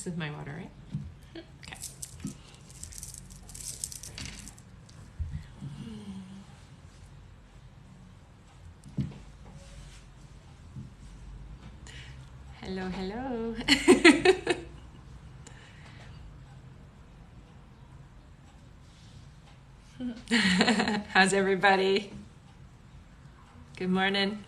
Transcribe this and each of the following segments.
This is my water, right? Okay. Hello, hello. How's everybody? Good morning.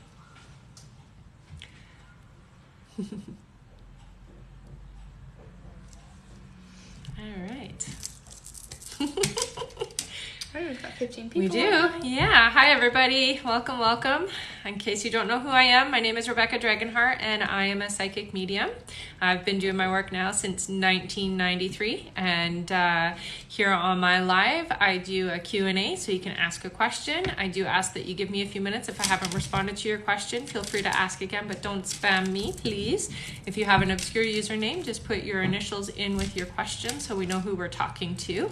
All right. We've got 15 people. We do. Yeah. Hi, everybody. Welcome, welcome. In case you don't know who I am, my name is Rebecca Dragonheart, and I am a psychic medium. I've been doing my work now since 1993, and here on my live, I do a Q&A, so you can ask a question. I do ask that you give me a few minutes. If I haven't responded to your question, feel free to ask again, but don't spam me, please. If you have an obscure username, just put your initials in with your question so we know who we're talking to.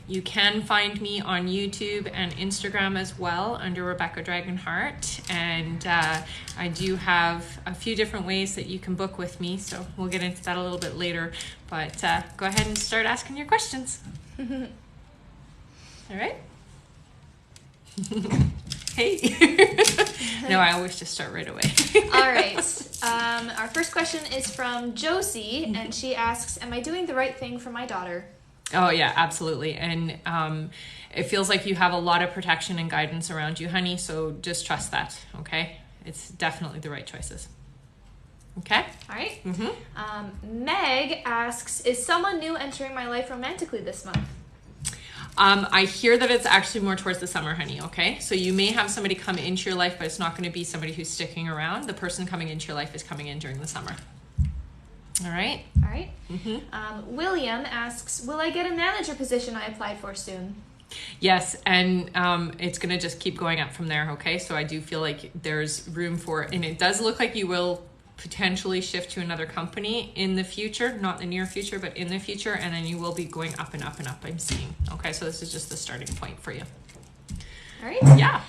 You can find me on YouTube and Instagram as well under Rebecca Dragonheart, and I do have a few different ways that you can book with me, so we'll get into that a little bit later, but go ahead and start asking your questions. All right. Hey. No, I always just start right away. All right. Our first question is from Josie, and she asks, am I doing the right thing for my daughter? Oh, yeah, absolutely. And it feels like you have a lot of protection and guidance around you, honey, so just trust that, okay? It's definitely the right choices. Okay? All right. Meg asks, is someone new entering my life romantically this month? I hear that it's actually more towards the summer, honey, okay? So you may have somebody come into your life, but it's not going to be somebody who's sticking around. The person coming into your life is coming in during the summer. All right? All right. William asks, will I get a manager position I applied for soon? Yes, and it's going to just keep going up from there, okay? So I do feel like there's room for, and it does look like you will potentially shift to another company in the future, not the near future, but in the future, and then you will be going up and up and up, I'm seeing. Okay, so this is just the starting point for you. All right. Yeah.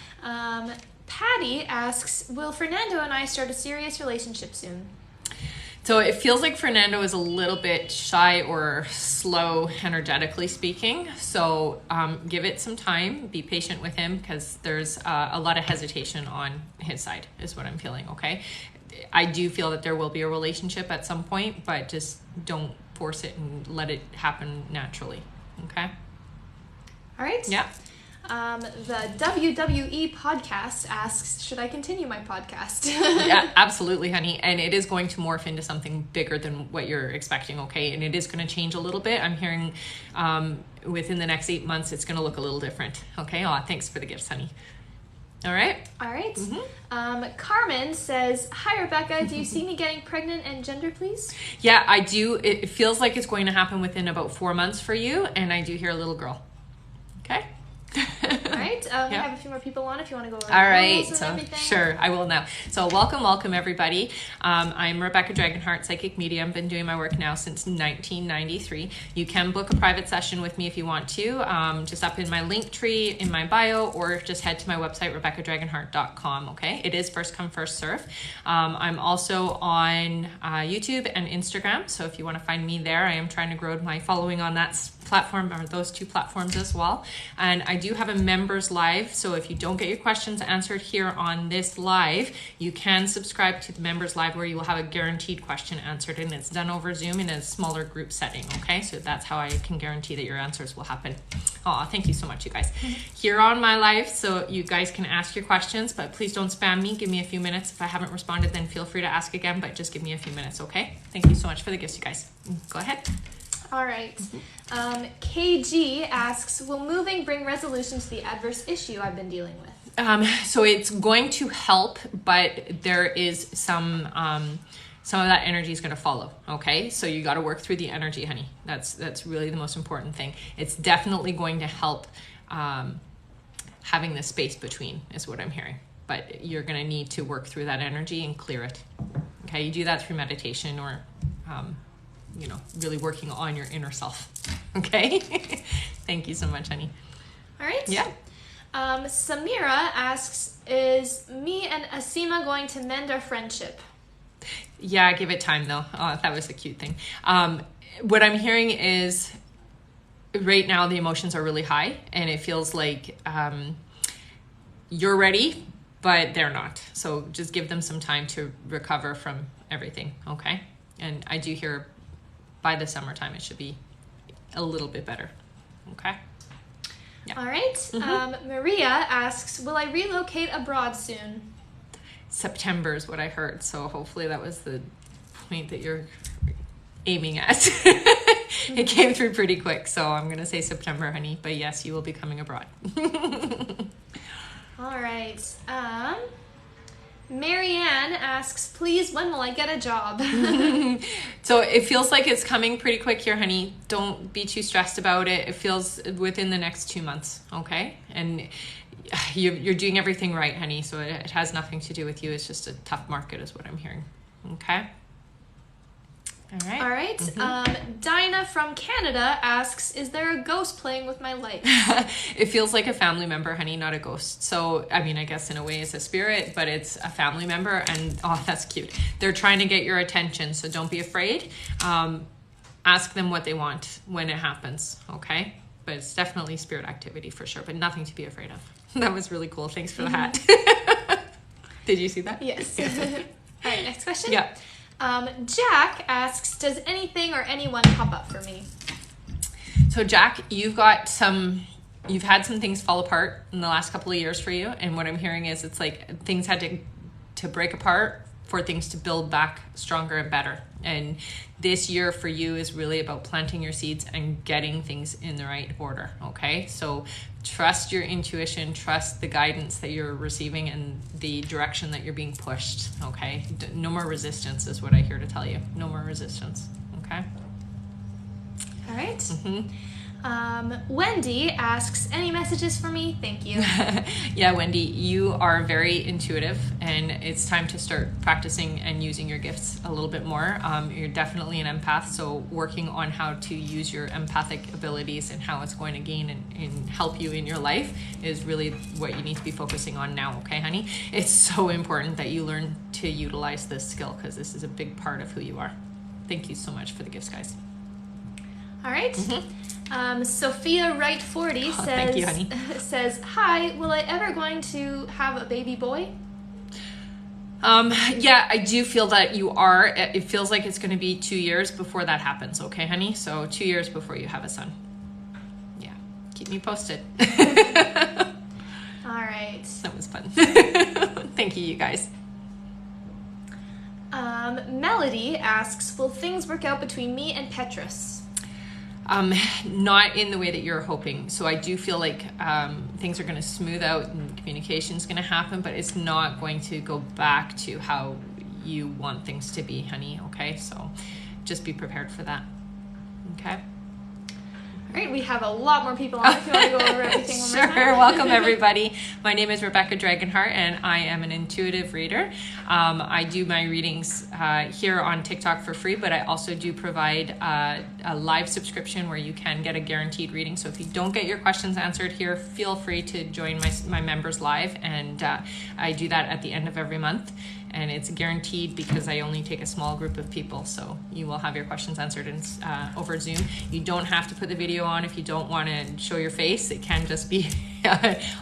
Patty asks, will Fernando and I start a serious relationship soon? So it feels like Fernando is a little bit shy or slow, energetically speaking. So give it some time. Be patient with him because there's a lot of hesitation on his side is what I'm feeling, okay? I do feel that there will be a relationship at some point, but just don't force it and let it happen naturally, okay? All right. Yeah. The WWE podcast asks, should I continue my podcast? Yeah, absolutely, honey. And it is going to morph into something bigger than what you're expecting, okay? And it is going to change a little bit. I'm hearing within the next 8 months, it's going to look a little different, okay? Oh, thanks for the gifts, honey. All right. All right. Carmen says, hi, Rebecca. Do you see me getting pregnant and gender, please? Yeah, I do. It feels like it's going to happen within about 4 months for you. And I do hear a little girl. Okay. All right. We have a few more people on if you want to go over all right, rules and so everything. Sure, I will now. So welcome everybody. I'm Rebecca Dragonheart, psychic medium. Been doing my work now since 1993. You can book a private session with me if you want to, just up in my link tree in my bio, or just head to my website, rebeccadragonheart.com. Okay, it is first come first serve. I'm also on YouTube and Instagram, so if you want to find me there, I am trying to grow my following on that platform, or those two platforms as well. And I do have a members live, so if you don't get your questions answered here on this live, you can subscribe to the members live where you will have a guaranteed question answered, and it's done over Zoom in a smaller group setting. Okay, so that's how I can guarantee that your answers will happen. Oh, thank you so much, you guys. Here on my live, so you guys can ask your questions, but please don't spam me. Give me a few minutes. If I haven't responded, then feel free to ask again, but just give me a few minutes, okay? Thank you so much for the gifts, you guys. Go ahead. All right. KG asks, will moving bring resolution to the adverse issue I've been dealing with? So it's going to help, but there is some of that energy is going to follow. Okay, so you got to work through the energy, honey. That's really the most important thing. It's definitely going to help having the space between is what I'm hearing. But you're going to need to work through that energy and clear it. Okay, you do that through meditation or really working on your inner self. Okay. Thank you so much, honey. All right. Yeah. Samira asks, is me and Asima going to mend our friendship? Yeah, give it time though. Oh, that was a cute thing. What I'm hearing is right now the emotions are really high, and it feels like you're ready, but they're not. So just give them some time to recover from everything, okay? And I do hear by the summertime it should be a little bit better, okay? Yeah. All right. Maria asks, will I relocate abroad soon? September is what I heard, so hopefully that was the point that you're aiming at. It came through pretty quick, so I'm going to say September, honey. But yes, you will be coming abroad. All right. Marianne asks, please, when will I get a job? So it feels like it's coming pretty quick here, honey. Don't be too stressed about it. It feels within the next 2 months, okay? And you're doing everything right, honey, so it has nothing to do with you. It's just a tough market is what I'm hearing, okay? All right. Dinah from Canada asks, is there a ghost playing with my life? It feels like a family member, honey, not a ghost. So, I mean, I guess in a way it's a spirit, but it's a family member, and oh, that's cute. They're trying to get your attention, so don't be afraid. Ask them what they want when it happens, okay? But it's definitely spirit activity for sure, but nothing to be afraid of. That was really cool. Thanks for the hat. Did you see that? Yes. All right, next question. Yeah. Jack asks, does anything or anyone pop up for me? So Jack, you've had some things fall apart in the last couple of years for you. And what I'm hearing is it's like things had to break apart for things to build back stronger and better. And this year for you is really about planting your seeds and getting things in the right order. Okay. So trust your intuition, trust the guidance that you're receiving and the direction that you're being pushed. Okay. No more resistance is what I hear to tell you. No more resistance. Okay. All right. Wendy asks, any messages for me? Thank you. Yeah, Wendy, you are very intuitive, and it's time to start practicing and using your gifts a little bit more. You're definitely an empath, so working on how to use your empathic abilities and how it's going to gain and help you in your life is really what you need to be focusing on now, okay, honey? It's so important that you learn to utilize this skill because this is a big part of who you are. Thank you so much for the gifts, guys. All right. Sophia Wright 40 says, thank you, honey. Says, hi, will I ever going to have a baby boy? Yeah, I do feel that you are. It feels like it's going to be 2 years before that happens. Okay, honey? So 2 years before you have a son. Yeah. Keep me posted. All right. That was fun. Thank you, you guys. Melody asks, will things work out between me and Petrus? Not in the way that you're hoping. So I do feel like things are going to smooth out and communication is going to happen, but it's not going to go back to how you want things to be, honey. Okay, so just be prepared for that. Okay. All right, we have a lot more people on if you want to go over everything one more time. Sure, welcome everybody. My name is Rebecca Dragonheart and I am an intuitive reader. I do my readings here on TikTok for free, but I also do provide a live subscription where you can get a guaranteed reading. So if you don't get your questions answered here, feel free to join my members live, and I do that at the end of every month. And it's guaranteed because I only take a small group of people. So you will have your questions answered over Zoom. You don't have to put the video on if you don't want to show your face. It can just be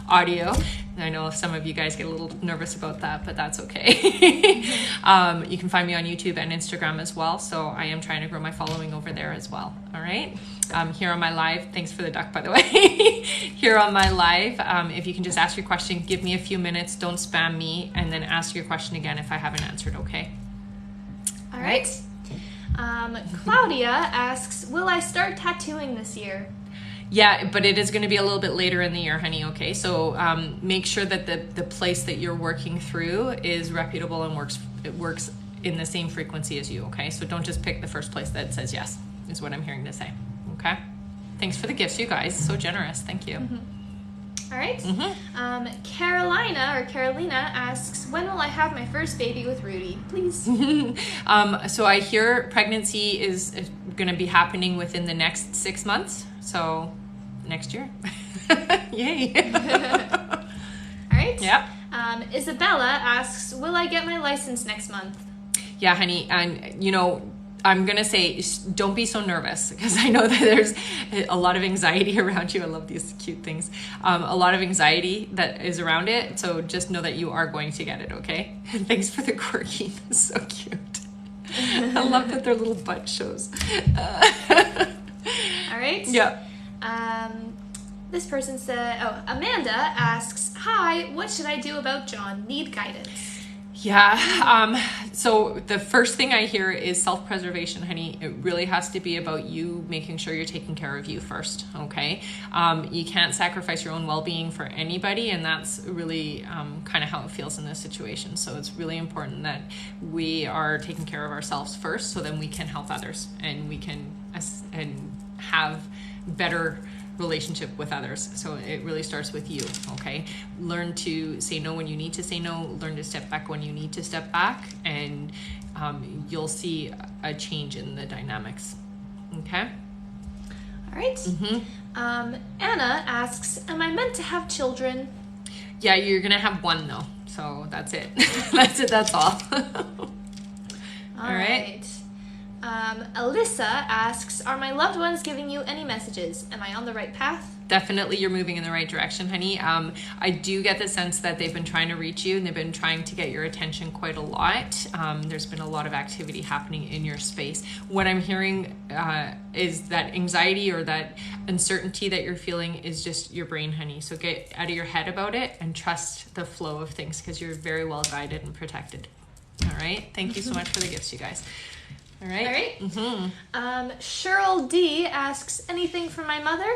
audio. I know some of you guys get a little nervous about that, but that's okay. You can find me on YouTube and Instagram as well. So I am trying to grow my following over there as well. All right. Here on my live, thanks for the duck, by the way. Here on my live, if you can just ask your question, give me a few minutes, don't spam me, and then ask your question again if I haven't answered, okay? All right. Claudia asks, will I start tattooing this year? Yeah, but it is going to be a little bit later in the year, honey, okay? So make sure that the place that you're working through is reputable and works in the same frequency as you, okay? So don't just pick the first place that says yes, is what I'm hearing to say, okay? Thanks for the gifts, you guys. So generous. Thank you. All right. Carolina asks, when will I have my first baby with Rudy? Please. So I hear pregnancy is going to be happening within the next 6 months. So next year. Yay. All right. Yep. Isabella asks, will I get my license next month? Yeah, honey. And, I'm going to say, don't be so nervous, because I know that there's a lot of anxiety around you. I love these cute things. A lot of anxiety that is around it. So just know that you are going to get it, okay? Thanks for the corgi. That's so cute. I love that their little butt shows. All right. Yeah. This person said, Amanda asks, hi, what should I do about John? Need guidance. Yeah. So the first thing I hear is self-preservation, honey. It really has to be about you making sure you're taking care of you first. Okay. You can't sacrifice your own well-being for anybody. And that's really, kind of how it feels in this situation. So it's really important that we are taking care of ourselves first, so then we can help others and we can, and have better relationship with others. So it really starts with you. Okay. Learn to say no when you need to say no, learn to step back when you need to step back, and you'll see a change in the dynamics. Okay. All right. Anna asks, am I meant to have children? Yeah, you're gonna have one though, so that's it. That's all. All right. Alyssa asks, are my loved ones giving you any messages? Am I on the right path? Definitely you're moving in the right direction, honey. I do get the sense that they've been trying to reach you and they've been trying to get your attention quite a lot. There's been a lot of activity happening in your space. What I'm hearing is that anxiety or that uncertainty that you're feeling is just your brain, honey. So get out of your head about it and trust the flow of things, because you're very well guided and protected. All right. Thank you so much for the gifts, you guys. All right. Cheryl D asks, anything for my mother?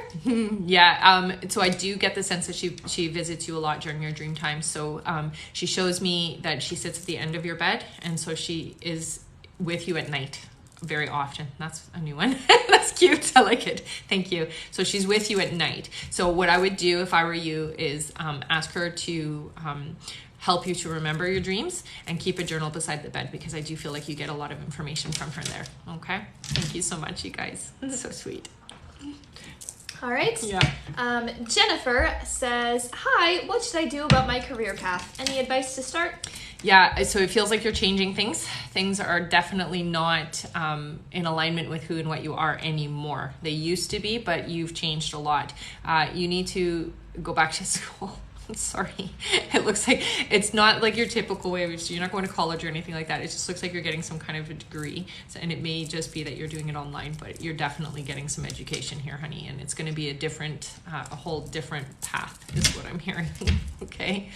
Yeah. So I do get the sense that she visits you a lot during your dream time. So she shows me that she sits at the end of your bed, and so she is with you at night very often. That's a new one. That's cute. I like it. Thank you. So she's with you at night. So what I would do if I were you is ask her to help you to remember your dreams and keep a journal beside the bed, because I do feel like you get a lot of information from her there. Okay. Thank you so much, you guys. That's so sweet. All right. Yeah. Jennifer says, hi, what should I do about my career path? Any advice to start? Yeah, so it feels like you're changing things. Things are definitely not in alignment with who and what you are anymore. They used to be, but you've changed a lot. You need to go back to school. Sorry. It looks like it's not like your typical way of, you're not going to college or anything like that. It just looks like you're getting some kind of a degree. So, and it may just be that you're doing it online, but you're definitely getting some education here, honey. And it's going to be a whole different path is what I'm hearing. Okay.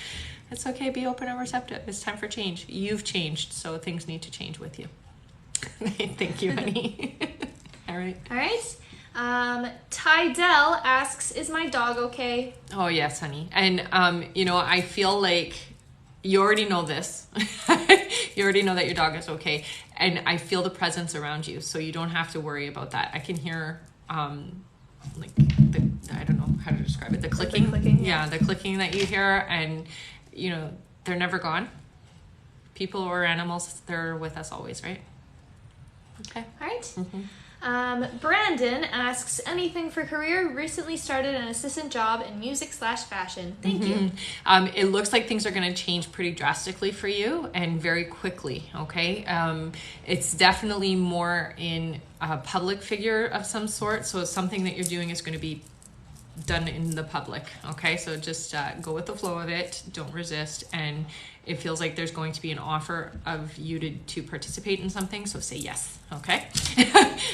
It's okay. Be open and receptive. It's time for change. You've changed, so things need to change with you. Thank you, honey. All right. All right. Tydell asks, is my dog okay? Oh, yes, honey. And, I feel like you already know this. You already know that your dog is okay. And I feel the presence around you, so you don't have to worry about that. I can hear, I don't know how to describe it. The clicking. The clicking, yeah, the clicking that you hear. And, they're never gone. People or animals, they're with us always, right? Okay. All right. Brandon asks, anything for career? Recently started an assistant job in music/fashion. Thank you. It looks like things are going to change pretty drastically for you and very quickly. Okay. It's definitely more in a public figure of some sort. So something that you're doing is going to be done in the public. Okay. So just go with the flow of it. Don't resist. And it feels like there's going to be an offer of you to participate in something. So say yes. Okay.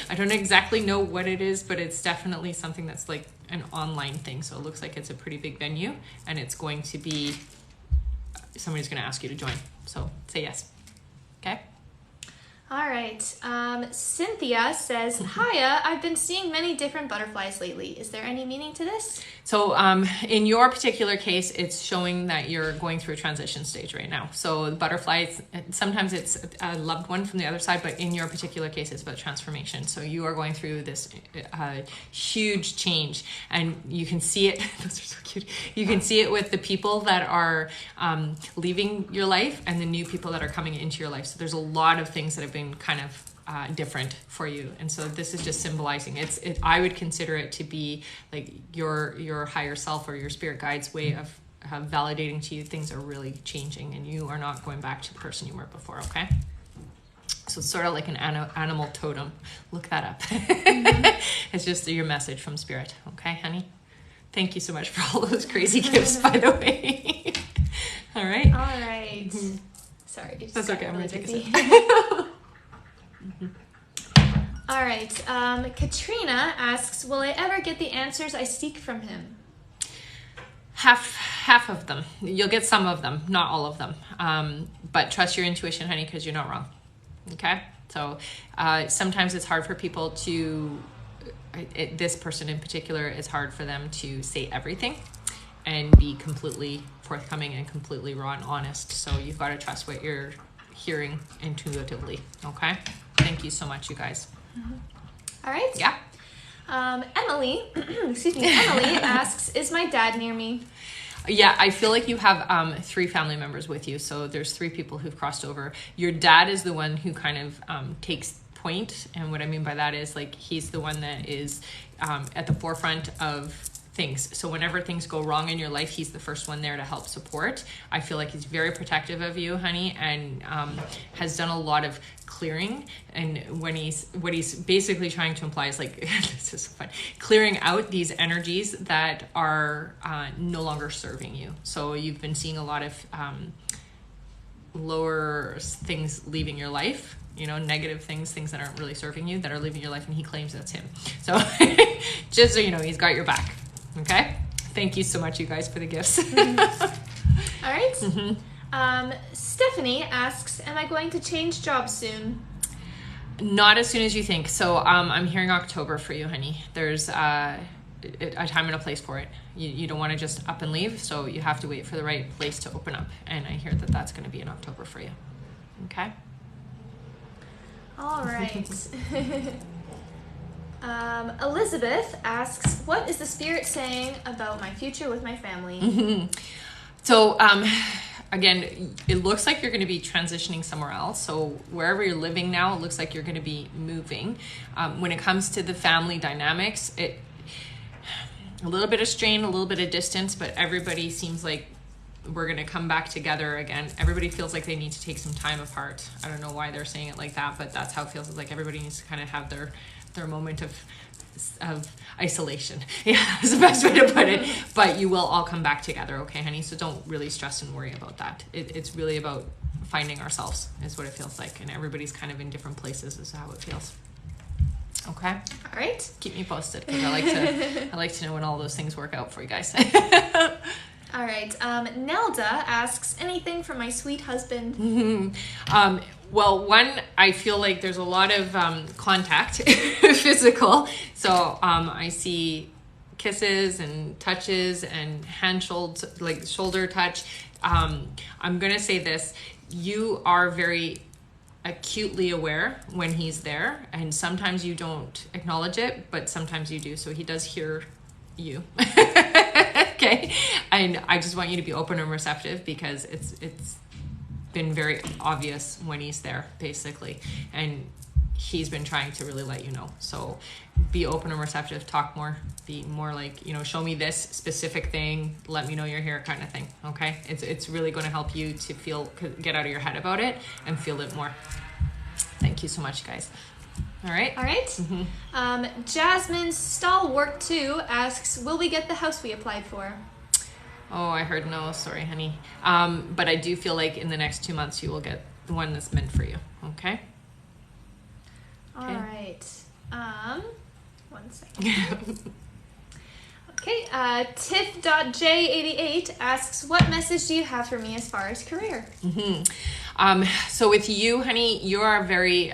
I don't exactly know what it is, but it's definitely something that's like an online thing. So it looks like it's a pretty big venue, and it's going to be, somebody's going to ask you to join. So say yes. Okay. All right. Cynthia says, hiya, I've been seeing many different butterflies lately. Is there any meaning to this? So in your particular case, it's showing that you're going through a transition stage right now. So the butterflies, sometimes it's a loved one from the other side, but in your particular case, it's about transformation. So you are going through this huge change, and you can see it. Those are so cute. You can see it with the people that are leaving your life and the new people that are coming into your life. So there's a lot of things that have been kind of different for you, and so this is just symbolizing I would consider it to be like your higher self or your spirit guide's way of validating to you things are really changing and you are not going back to the person you were before. Okay. So it's sort of like an animal totem. Look that up. It's just your message from spirit. Okay, honey? Thank you so much for all those crazy gifts, by the way. All right? All right. Sorry. That's okay. I'm going to take a sip. All right. Katrina asks, will I ever get the answers I seek from him? Half of them. You'll get some of them, not all of them. But trust your intuition, honey, because you're not wrong. Okay? So sometimes it's hard for people to, this person in particular, it's hard for them to say everything and be completely forthcoming and completely raw and honest. So you've got to trust what you're hearing intuitively. Okay? Thank you so much, you guys. All right. Yeah. Emily, Emily asks, is my dad near me? Yeah, I feel like you have 3 family members with you. So there's 3 people who've crossed over. Your dad is the one who kind of takes point. And what I mean by that is like he's the one that is at the forefront of things. So whenever things go wrong in your life, he's the first one there to help support. I feel like he's very protective of you, honey, and has done a lot of clearing. And what he's basically trying to imply is like, this is so fun, clearing out these energies that are no longer serving you. So you've been seeing a lot of lower things leaving your life, you know, negative things that aren't really serving you, that are leaving your life, and he claims that's him. So just so you know, he's got your back. Okay? Thank you so much, you guys, for the gifts. All right. Stephanie asks, am I going to change jobs soon? Not as soon as you think. So I'm hearing October for you, honey. There's a time and a place for it. You don't want to just up and leave, so you have to wait for the right place to open up. And I hear that that's going to be in October for you. Okay? All right. Elizabeth asks, what is the spirit saying about my future with my family? So, again, it looks like you're going to be transitioning somewhere else. So wherever you're living now, it looks like you're going to be moving. When it comes to the family dynamics, a little bit of strain, a little bit of distance, but everybody seems like we're going to come back together again. Everybody feels like they need to take some time apart. I don't know why they're saying it like that, but that's how it feels. It's like everybody needs to kind of have their moment of isolation. Yeah, that's the best way to put it. But you will all come back together, okay, honey? So don't really stress and worry about that. It's really about finding ourselves is what it feels like. And everybody's kind of in different places is how it feels. Okay? All right. Keep me posted because I like to know when all those things work out for you guys. All right. Nelda asks, anything for my sweet husband? Well, one, I feel like there's a lot of contact, physical. So I see kisses and touches and shoulder touch. I'm going to say this. You are very acutely aware when he's there. And sometimes you don't acknowledge it, but sometimes you do. So he does hear you. Okay? And I just want you to be open and receptive because it's been very obvious when he's there, basically. And he's been trying to really let you know. So be open and receptive, talk more, be more like, you know, show me this specific thing, let me know you're here kind of thing, okay? It's really going to help you to get out of your head about it and feel it more. Thank you so much, guys. All right? All right. Jasmine Stalwart 2 asks, will we get the house we applied for? Oh, I heard no. Sorry, honey. But I do feel like in the next 2 months you will get the one that's meant for you. Okay? All right. 1 second. Okay. Tiff.j88 asks, what message do you have for me as far as career? So with you, honey, you are a very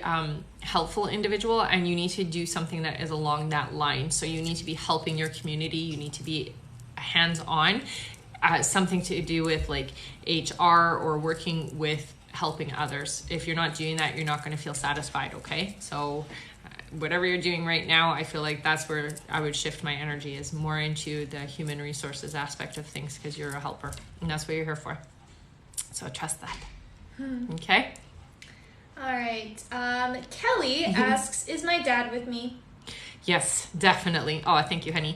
helpful individual and you need to do something that is along that line. So you need to be helping your community. You need to be hands-on. Something to do with like HR or working with helping others. If you're not doing that, you're not going to feel satisfied, okay? So whatever you're doing right now, I feel like that's where I would shift my energy is more into the human resources aspect of things because you're a helper and that's what you're here for. So trust that. Okay? All right. Kelly asks, is my dad with me? Yes, definitely. Oh, thank you, honey.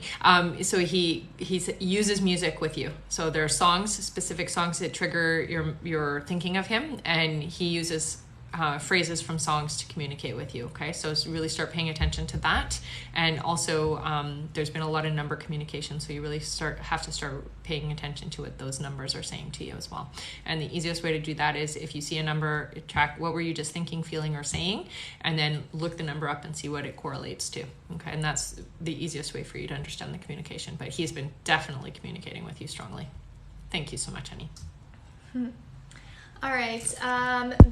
So he uses music with you. So there are songs, specific songs that trigger your thinking of him, and he uses phrases from songs to communicate with you. Okay, so really start paying attention to that. And also there's been a lot of number communication, so you really have to start paying attention to what those numbers are saying to you as well. And the easiest way to do that is if you see a number, track what were you just thinking, feeling, or saying, and then look the number up and see what it correlates to. Okay, and that's the easiest way for you to understand the communication. But he's been definitely communicating with you strongly. Thank you so much, honey. All right.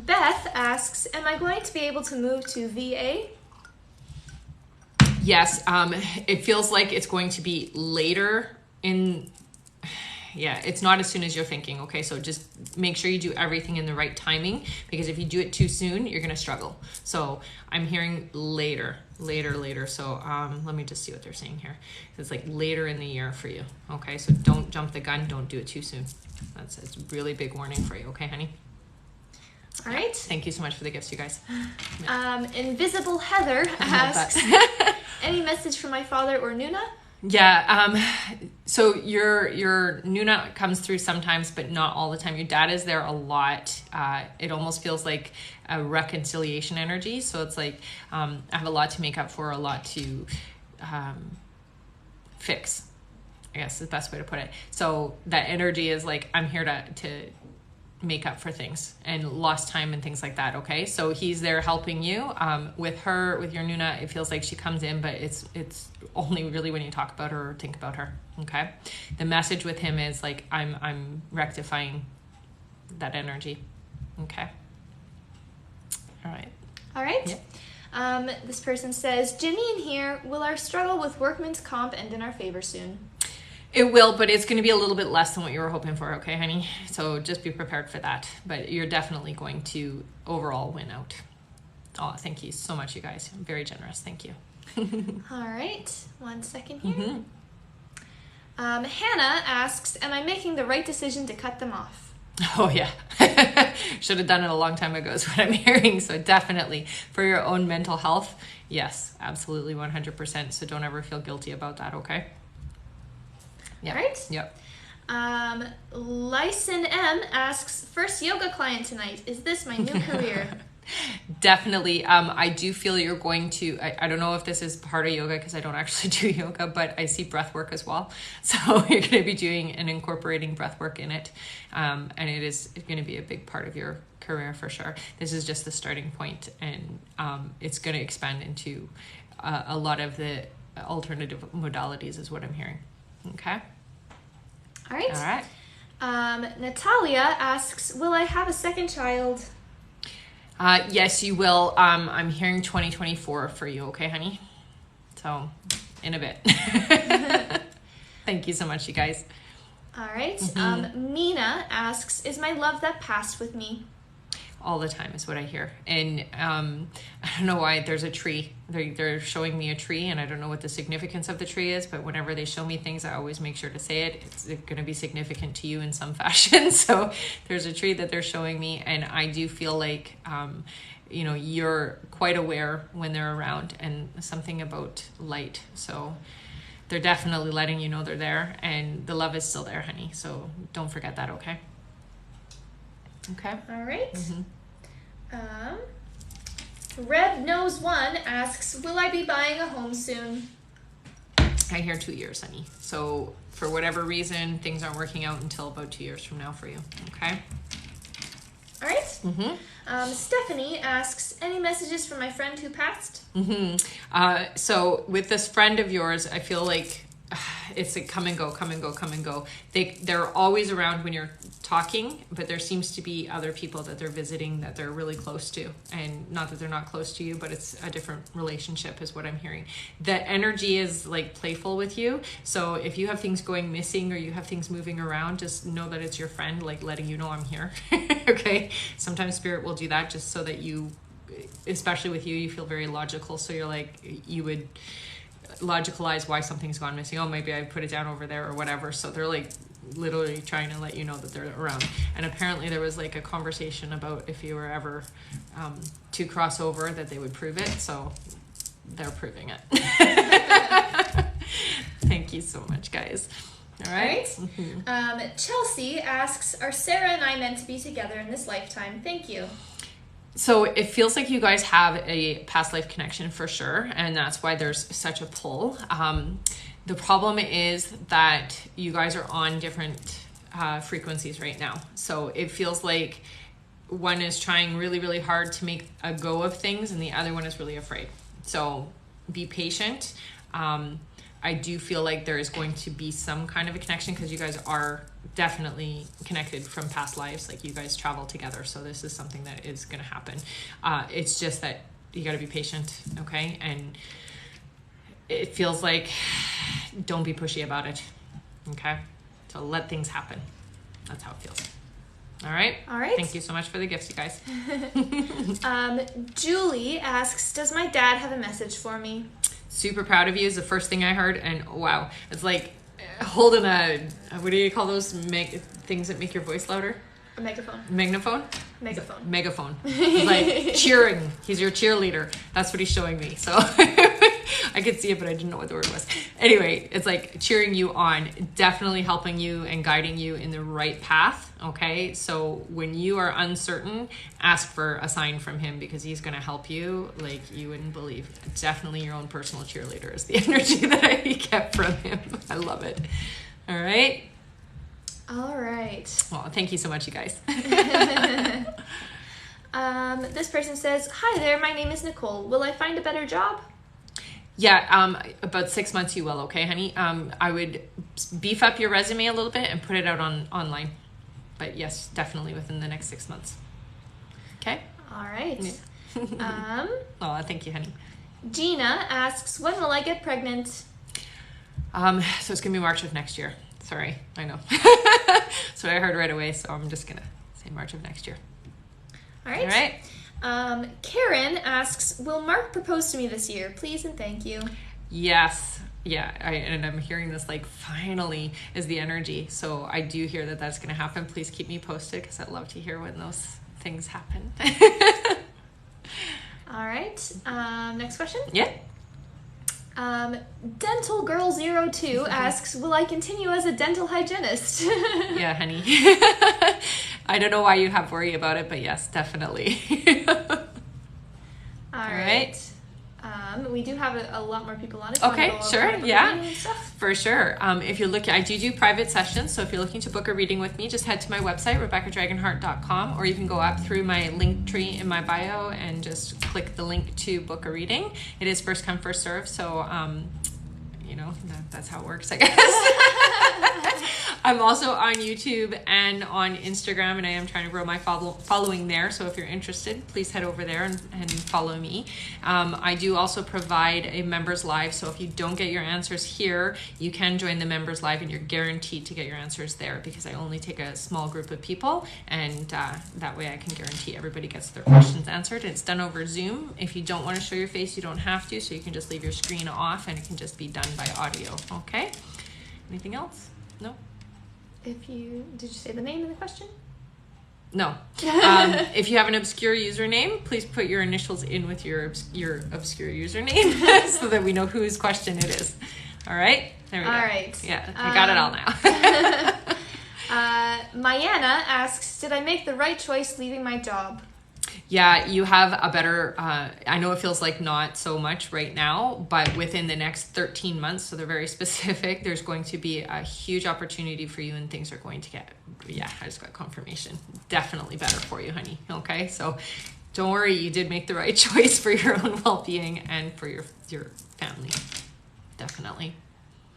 Beth asks, am I going to be able to move to VA? Yes. It feels like it's going to be later in... Yeah, it's not as soon as you're thinking. Okay, so just make sure you do everything in the right timing, because if you do it too soon, you're going to struggle. So I'm hearing later. So let me just see what they're saying here. It's like later in the year for you. Okay, so don't jump the gun. Don't do it too soon. It's a really big warning for you. Okay, honey? All right. Thank you so much for the gifts, you guys. Invisible Heather asks, any message from my father or Nuna? Yeah, so your Nuna comes through sometimes, but not all the time. Your dad is there a lot. It almost feels like a reconciliation energy. So it's like I have a lot to make up for, a lot to fix, I guess is the best way to put it. So that energy is like, I'm here to make up for things and lost time and things like that. Okay, so he's there helping you. With your Nuna, it feels like she comes in, but it's only really when you talk about her or think about her. Okay, the message with him is like, I'm rectifying that energy. Okay, all right. Yeah. This person says, Ginny in here, will our struggle with workman's comp end in our favor soon? It will, but it's going to be a little bit less than what you were hoping for, okay, honey? So just be prepared for that. But you're definitely going to overall win out. Oh, thank you so much, you guys. I'm very generous. Thank you. All right. 1 second here. Hannah asks, am I making the right decision to cut them off? Oh, yeah. Should have done it a long time ago is what I'm hearing. So definitely for your own mental health, yes, absolutely 100%. So don't ever feel guilty about that, okay? Yep. All right. Yep. Lyson M asks, first yoga client tonight. Is this my new career? Definitely. I do feel you're going to, I don't know if this is part of yoga because I don't actually do yoga, but I see breath work as well. So you're going to be doing and incorporating breath work in it. And it is going to be a big part of your career for sure. This is just the starting point, and it's going to expand into a lot of the alternative modalities is what I'm hearing. Okay. All right. Natalia asks, will I have a second child? Yes, you will. I'm hearing 2024 for you. Okay, honey? So in a bit. Thank you so much, you guys. All right. Mina asks, is my love that passed with me? All the time is what I hear. And I don't know why there's a tree. They're showing me a tree, and I don't know what the significance of the tree is, but whenever they show me things, I always make sure to say it. It's going to be significant to you in some fashion. So there's a tree that they're showing me, and I do feel like, you're quite aware when they're around, and something about light. So they're definitely letting you know they're there, and the love is still there, honey. So don't forget that, okay? Okay. All right. Red Nose One asks, will I be buying a home soon? I hear 2 years, honey. So for whatever reason, things aren't working out until about 2 years from now for you. Okay. All right. Stephanie asks, any messages from my friend who passed? So with this friend of yours, I feel like it's like come and go, come and go, come and go. They're always around when you're talking, but there seems to be other people that they're visiting that they're really close to. And not that they're not close to you, but it's a different relationship is what I'm hearing. The energy is like playful with you. So if you have things going missing or you have things moving around, just know that it's your friend, like letting you know I'm here. Okay. Sometimes spirit will do that just so that you, especially with you feel very logical. So you're like, you would logicalize why something's gone missing. Oh, maybe I put it down over there or whatever. So they're like literally trying to let you know that they're around. And apparently there was like a conversation about if you were ever to cross over that they would prove it. So they're proving it. Thank you so much, guys. All right. Chelsea asks, are Sarah and I meant to be together in this lifetime? Thank you. So it feels like you guys have a past life connection for sure, and that's why there's such a pull. The problem is that you guys are on different frequencies right now. So it feels like one is trying really, really hard to make a go of things, and the other one is really afraid. So be patient. I do feel like there is going to be some kind of a connection because you guys are definitely connected from past lives. Like you guys travel together. So this is something that is going to happen. It's just that you got to be patient. Okay. And it feels like don't be pushy about it. Okay. So let things happen. That's how it feels. All right. All right. Thank you so much for the gifts, you guys. Julie asks, does my dad have a message for me? Super proud of you is the first thing I heard, and wow, it's like holding a, what do you call those things that make your voice louder? A megaphone. Megnaphone? Megaphone. Megaphone. He's like cheering. He's your cheerleader. That's what he's showing me. So I could see it, but I didn't know what the word was. Anyway, it's like cheering you on, definitely helping you and guiding you in the right path. Okay. So when you are uncertain, ask for a sign from him because he's going to help you like you wouldn't believe. Definitely your own personal cheerleader is the energy that I get from him. I love it. All right. All right. Well, thank you so much, you guys. This person says, hi there, my name is Nicole. Will I find a better job? Yeah, about 6 months you will, okay, honey? I would beef up your resume a little bit and put it out online. But yes, definitely within the next 6 months. Okay? All right. Yeah. Oh, thank you, honey. Gina asks, when will I get pregnant? So it's going to be March of next year. Sorry, I know. So I heard right away, so I'm just going to say March of next year. All right. All right. Karen asks, will Mark propose to me this year? Please and thank you. Yes. Yeah. And I'm hearing this like finally is the energy. So I do hear that that's going to happen. Please keep me posted because I'd love to hear when those things happen. All right. Next question. Yeah. Dental Girl 02 asks, will I continue as a dental hygienist? Yeah, honey. I don't know why you have worry about it, but yes, definitely. All right. We do have a lot more people on it. Okay, sure. Yeah, for sure. If you're looking, I do private sessions. So if you're looking to book a reading with me, just head to my website, RebeccaDragonheart.com, or you can go up through my link tree in my bio and just click the link to book a reading. It is first come, first serve. So, that's how it works, I guess. I'm also on YouTube and on Instagram, and I am trying to grow my following there. So if you're interested, please head over there and follow me. I do also provide a members live. So if you don't get your answers here, you can join the members live, and you're guaranteed to get your answers there because I only take a small group of people, and that way I can guarantee everybody gets their questions answered. It's done over Zoom. If you don't want to show your face, you don't have to. So you can just leave your screen off, and it can just be done by audio. Okay. Anything else? No. Did you say the name in the question? No. If you have an obscure username, please put your initials in with your obscure username so that we know whose question it is. All right? There we go. All right. Yeah, I got it all now. Mayana asks, did I make the right choice leaving my job? Yeah, you have a better, I know it feels like not so much right now, but within the next 13 months, so they're very specific, there's going to be a huge opportunity for you and things are going to get, yeah, I just got confirmation. Definitely better for you, honey. Okay, so don't worry, you did make the right choice for your own well-being and for your family. Definitely.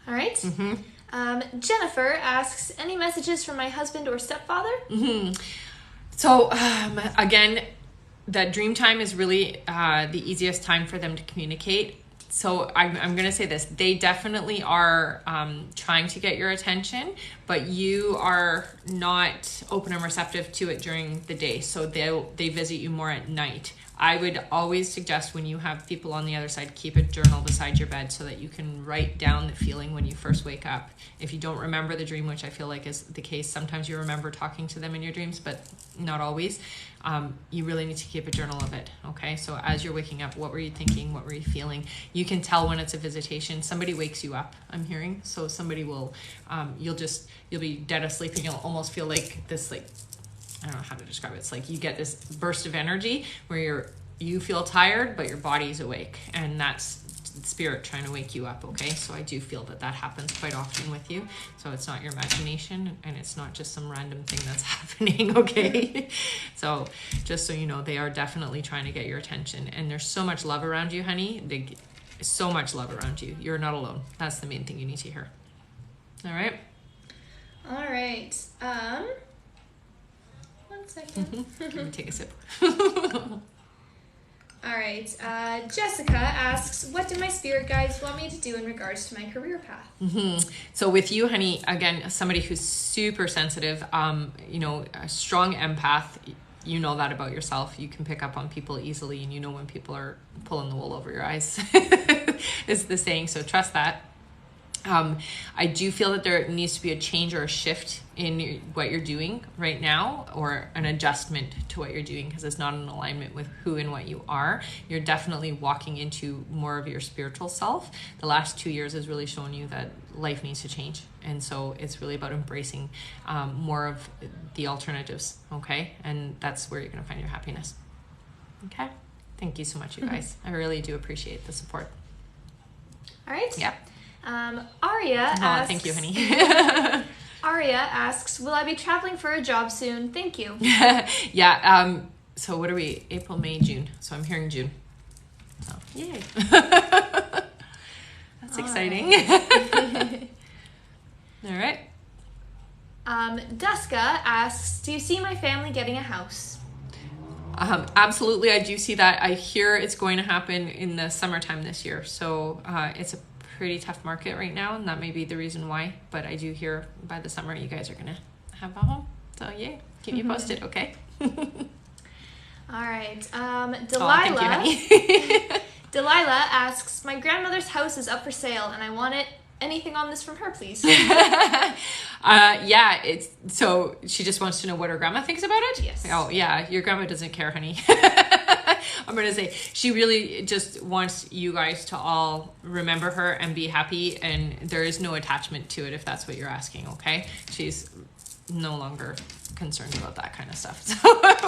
All right. Mm-hmm. Jennifer asks, any messages from my husband or stepfather? Mm-hmm. So, again, that dream time is really the easiest time for them to communicate. So I'm going to say this. They definitely are trying to get your attention, but you are not open and receptive to it during the day. So they visit you more at night. I would always suggest when you have people on the other side, keep a journal beside your bed so that you can write down the feeling when you first wake up. If you don't remember the dream, which I feel like is the case, sometimes you remember talking to them in your dreams, but not always. You really need to keep a journal of it. Okay. So as you're waking up, what were you thinking? What were you feeling? You can tell when it's a visitation. Somebody wakes you up, I'm hearing. So somebody will, you'll be dead asleep and you'll almost feel like this, like I don't know how to describe it. It's like you get this burst of energy where you feel tired, but your body's awake, and that's spirit trying to wake you up. Okay, so I do feel that happens quite often with you. So it's not your imagination, and it's not just some random thing that's happening. Okay, so just so you know, they are definitely trying to get your attention, and there's so much love around you, honey. So much love around you. You're not alone. That's the main thing you need to hear. All right. All right. 1 second. Let me take a sip. All right. Jessica asks, what do my spirit guides want me to do in regards to my career path? So with you, honey, again, somebody who's super sensitive, you know, a strong empath, you know that about yourself. You can pick up on people easily, and you know when people are pulling the wool over your eyes is the saying. So trust that. I do feel that there needs to be a change or a shift in what you're doing right now, or an adjustment to what you're doing, because it's not in alignment with who and what you are. You're definitely walking into more of your spiritual self. The last 2 years has really shown you that life needs to change. And so it's really about embracing more of the alternatives. Okay. And that's where you're going to find your happiness. Okay. Thank you so much, you guys. I really do appreciate the support. All right. Yep. Aria asks, thank you, honey. Aria asks, will I be traveling for a job soon? Thank you. Yeah. So what are we? April, May, June. So I'm hearing June. So yay. That's exciting. Right. All right. Duska asks, do you see my family getting a house? Absolutely. I do see that. I hear it's going to happen in the summertime this year. So it's a pretty tough market right now, and that may be the reason why, but I do hear by the summer you guys are gonna have a home. So yeah, keep me posted. Okay. All right. Delilah. Thank you, honey. Delilah asks, my grandmother's house is up for sale and I want it. Anything on this from her, please? Yeah, it's so she just wants to know what her grandma thinks about it. Yes. Oh yeah, your grandma doesn't care, honey. I'm gonna say she really just wants you guys to all remember her and be happy, and there is no attachment to it if that's what you're asking. Okay, she's no longer concerned about that kind of stuff, so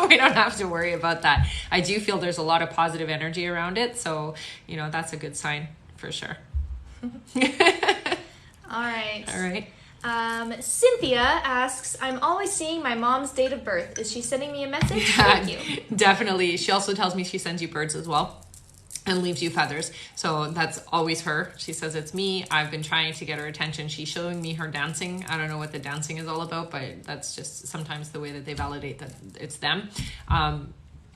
we don't have to worry about that. I do feel there's a lot of positive energy around it, so you know that's a good sign for sure. All right. All right. Cynthia asks, I'm always seeing my mom's date of birth. Is she sending me a message? Yeah, Thank you. definitely. She also tells me she sends you birds as well and leaves you feathers. So that's always her. She says it's me. I've been trying to get her attention. She's showing me her dancing. I don't know what the dancing is all about, but that's just sometimes the way that they validate that it's them.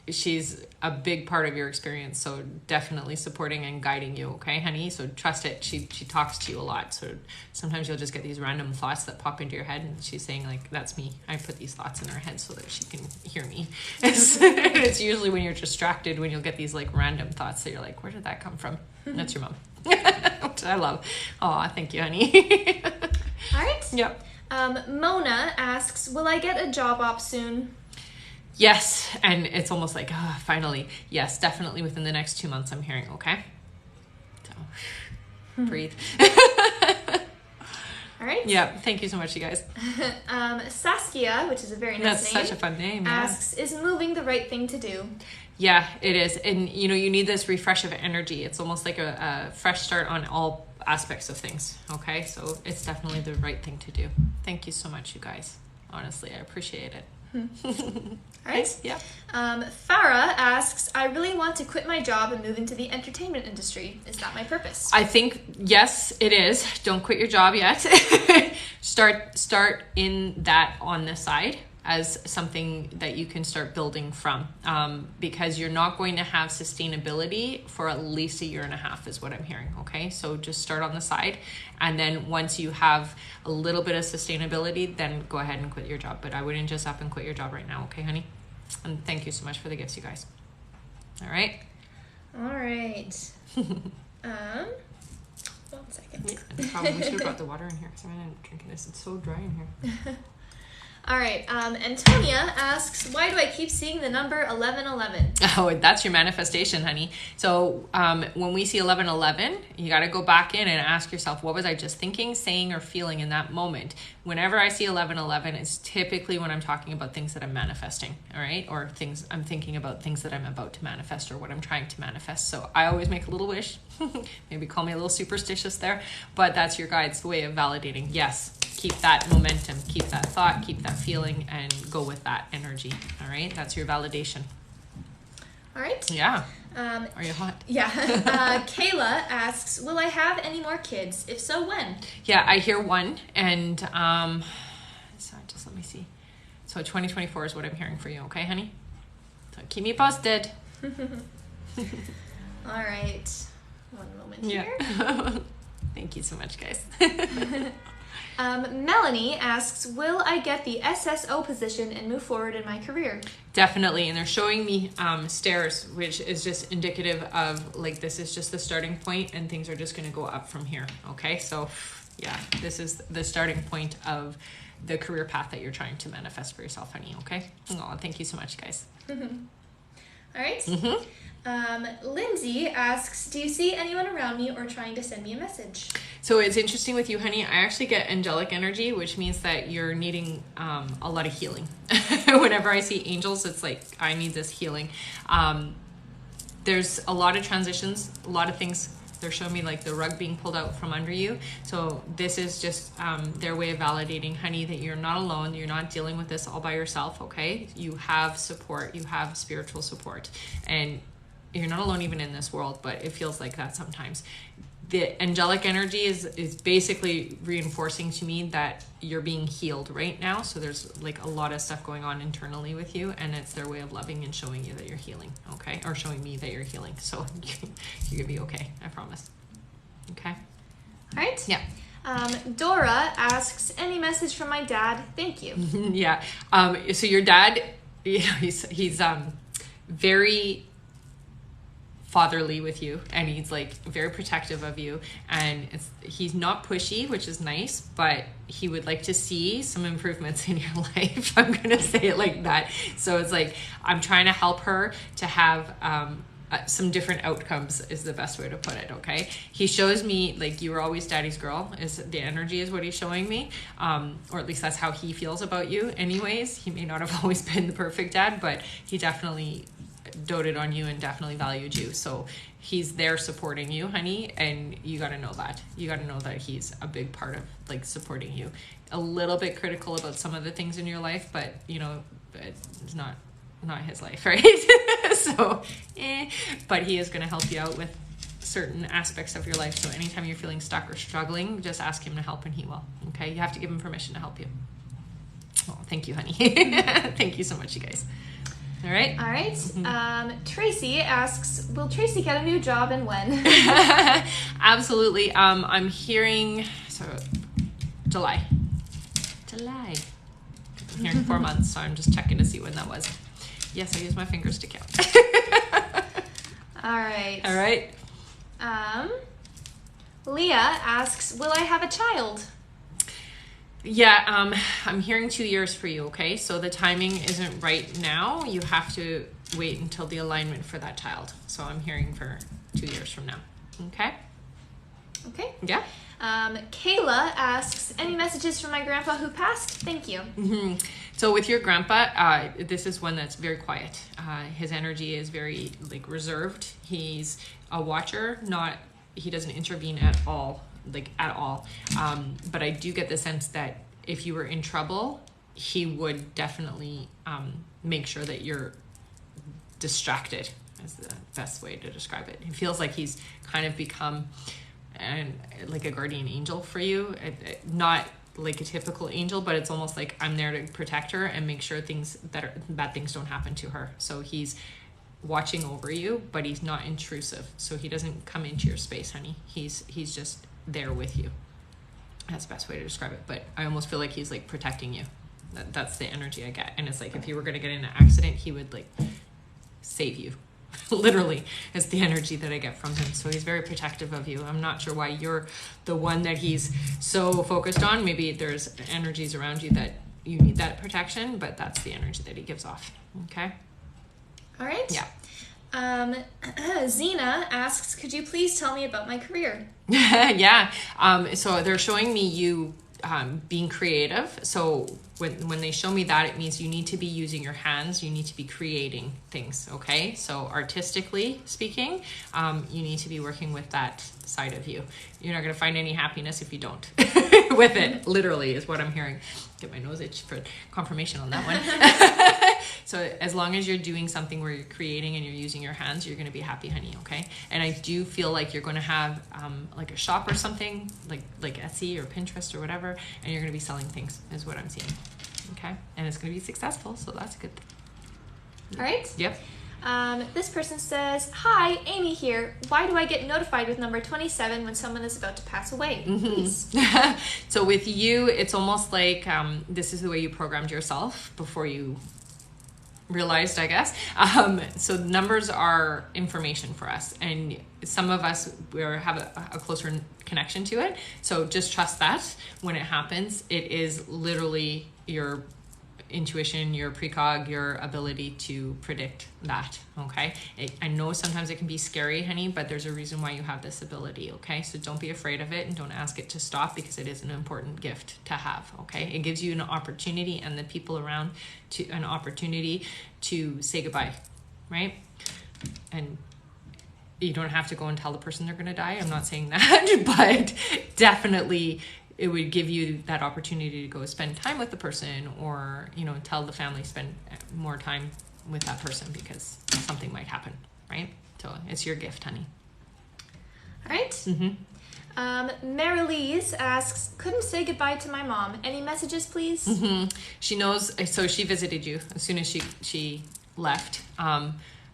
She's a big part of your experience, so definitely supporting and guiding you. Okay, honey, so trust it. She talks to you a lot, so sometimes you'll just get these random thoughts that pop into your head, and she's saying like, that's me. I put these thoughts in her head so that she can hear me. It's usually when you're distracted when you'll get these like random thoughts that you're like, where did that come from? That's your mom. Which I love. Oh, thank you, honey. All right. Yep. Mona asks, will I get a job op soon? Yes, and it's almost like, finally. Yes, definitely within the next 2 months, I'm hearing, okay? So, breathe. All right. Yeah, thank you so much, you guys. Saskia, which is a very nice That's name, such a fun name. asks, is moving the right thing to do? Yeah, it is. And, you know, you need this refresh of energy. It's almost like a fresh start on all aspects of things, okay? So it's definitely the right thing to do. Thank you so much, you guys. Honestly, I appreciate it. All right. Yeah. Farah asks, I really want to quit my job and move into the entertainment industry. Is that my purpose? I think, yes, it is. Don't quit your job yet. Start in that on the side as something that you can start building from, because you're not going to have sustainability for at least 1.5 years is what I'm hearing. Okay, so just start on the side, and then once you have a little bit of sustainability, then go ahead and quit your job. But I wouldn't just up and quit your job right now. Okay, honey? And thank you so much for the gifts, you guys. All right. All right. 1 second. Yeah, no problem. We should have brought the water in here because I'm not drinking this. It's so dry in here. All right. Antonia asks, why do I keep seeing the number 1111? Oh, that's your manifestation, honey. So when we see 1111, you got to go back in and ask yourself, what was I just thinking, saying, or feeling in that moment? Whenever I see 1111, it's typically when I'm talking about things that I'm manifesting, all right? Or things I'm thinking about, things that I'm about to manifest or what I'm trying to manifest. So I always make a little wish. Maybe call me a little superstitious there, but that's your guide's way of validating. Yes. Keep that momentum, keep that thought, keep that feeling, and go with that energy. All right, that's your validation. All right. Yeah. Are you hot? Yeah. Kayla asks, will I have any more kids? If so, when? Yeah, I hear one, and so just let me see. So 2024 is what I'm hearing for you. Okay, honey. So keep me posted. All right. One moment here. Yeah. Thank you so much, guys. Melanie asks, will I get the SSO position and move forward in my career? Definitely. And they're showing me stairs, which is just indicative of like, this is just the starting point and things are just going to go up from here. Okay. So yeah, this is the starting point of the career path that you're trying to manifest for yourself, honey. Okay. Oh, thank you so much, guys. All right. Lindsay asks, do you see anyone around me or trying to send me a message? So it's interesting with you, honey. I actually get angelic energy, which means that you're needing a lot of healing. Whenever I see angels, it's like, I need this healing. There's a lot of transitions, a lot of things. They're showing me like the rug being pulled out from under you. So this is just their way of validating, honey, that you're not alone. You're not dealing with this all by yourself, okay? You have support. You have spiritual support. And you're not alone even in this world, but it feels like that sometimes. The angelic energy is basically reinforcing to me that you're being healed right now. So there's like a lot of stuff going on internally with you, and it's their way of loving and showing you that you're healing, okay? Or showing me that you're healing. So you're gonna be okay, I promise. Okay? All right. Yeah. Dora asks, any message from my dad? Thank you. Yeah. So your dad, he's very fatherly with you, and he's like very protective of you, and he's not pushy, which is nice, but he would like to see some improvements in your life. I'm gonna say it like that. So it's like, I'm trying to help her to have some different outcomes is the best way to put it. Okay, he shows me like you were always daddy's girl, is the energy is what he's showing me, or at least that's how he feels about you anyways. He may not have always been the perfect dad, but he definitely doted on you and definitely valued you. So he's there supporting you, honey, and you got to know that. You got to know that he's a big part of like supporting you. A little bit critical about some of the things in your life, but you know, it's not his life, right? So but he is going to help you out with certain aspects of your life. So anytime you're feeling stuck or struggling, just ask him to help and he will. Okay, you have to give him permission to help you. Oh, thank you, honey. Thank you so much, you guys. All right. All right. Mm-hmm. Tracy asks, will Tracy get a new job and when? Absolutely. I'm hearing, so July. I'm hearing 4 months, so I'm just checking to see when that was. Yes, I use my fingers to count. All right. All right. Leah asks, will I have a child? Yeah, I'm hearing 2 years for you, okay? So the timing isn't right now. You have to wait until the alignment for that child. So I'm hearing for 2 years from now, okay? Okay. Yeah. Kayla asks, any messages from my grandpa who passed? Thank you. Mm-hmm. So with your grandpa, this is one that's very quiet. His energy is very like reserved. He's a watcher, he doesn't intervene at all. But I do get the sense that if you were in trouble, he would definitely make sure that you're distracted, is the best way to describe it. It feels like he's kind of become like a guardian angel for you, not like a typical angel, but it's almost like I'm there to protect her and make sure bad things don't happen to her. So he's watching over you, but he's not intrusive. So he doesn't come into your space, honey. He's just there with you. That's the best way to describe it. But I almost feel like he's like protecting you. That's the energy I get. And it's like if you were going to get in an accident, he would like save you. Literally is the energy that I get from him. So he's very protective of you. I'm not sure why you're the one that he's so focused on. Maybe there's energies around you that you need that protection, but that's the energy that he gives off. Okay. All right. Yeah. Zena asks, could you please tell me about my career? Yeah. So they're showing me you being creative. So when they show me that, it means you need to be using your hands. You need to be creating things. Okay. So artistically speaking, you need to be working with that side of you. You're not going to find any happiness if you don't with it, literally, is what I'm hearing. Get my nose itch for confirmation on that one. So as long as you're doing something where you're creating and you're using your hands, you're going to be happy, honey. Okay. And I do feel like you're going to have like a shop or something like Etsy or Pinterest or whatever, and you're going to be selling things is what I'm seeing. Okay. And it's going to be successful. So that's a good thing. All right. Yep. This person says, hi, Amy here. Why do I get notified with number 27 when someone is about to pass away? Please. So with you, it's almost like this is the way you programmed yourself before you realized, I guess. So numbers are information for us, and some of us have a closer connection to it. So just trust that when it happens, it is literally your intuition, your precog, your ability to predict that. Okay. I know sometimes it can be scary, honey, but there's a reason why you have this ability. Okay. So don't be afraid of it and don't ask it to stop, because it is an important gift to have. Okay. It gives you an opportunity and the people around to an opportunity to say goodbye. Right. And you don't have to go and tell the person they're going to die. I'm not saying that, but definitely it would give you that opportunity to go spend time with the person, or, you know, tell the family spend more time with that person because something might happen, right? So it's your gift, honey. All right. Mm-hmm. Marilise asks, couldn't say goodbye to my mom. Any messages, please? Mm-hmm. She knows. So she visited you as soon as she left.